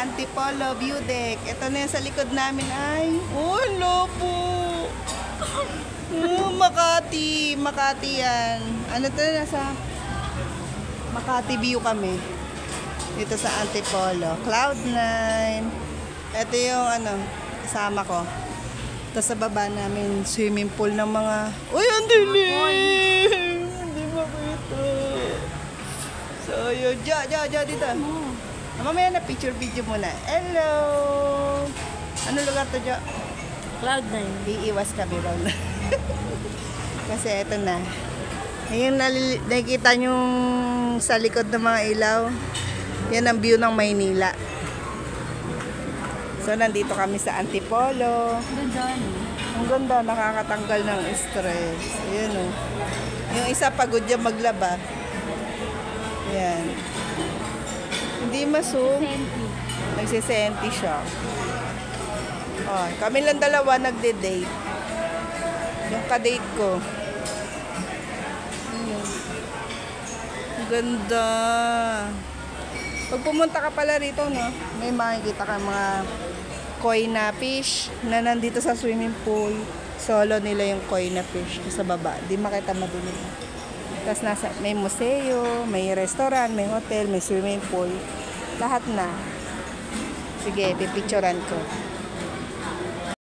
Antipolo View Deck. Ito na yung sa likod namin ay... Oh, lopo! Makati. Makati yan. Ano to? Nasa Makati View kami. Dito sa Antipolo. Cloud9. Ito yung kasama ko. Ito sa baba namin, swimming pool ng mga... Uy, ang dilim! Hindi makita. So, yun. Diyan, dito. Mamaya na picture video muna. Hello! Ano lugar to, Jo? Cloud9. Iiwas kami, Ron. Kasi eto na. Ayun, nakikita nyo sa likod ng mga ilaw. Yan ang view ng Maynila. So, nandito kami sa Antipolo. Ganda. Ang ganda, nakakatanggal ng stress. Ayan o. Yung isa pagod niya maglaba. Ayan. Hindi masum. Nagsisenti siya. Oh, kami lang dalawa nagde-date. Yung ka-date ko. Ang ganda. Pag pumunta ka pala rito, no, may makikita ka mga koi na fish na nandito sa swimming pool. Solo nila yung koi na fish sa baba. Di makita madumi. Tapos may museo, may restaurant, may hotel, may swimming pool. Lahat na. Sige, pipicturan ko.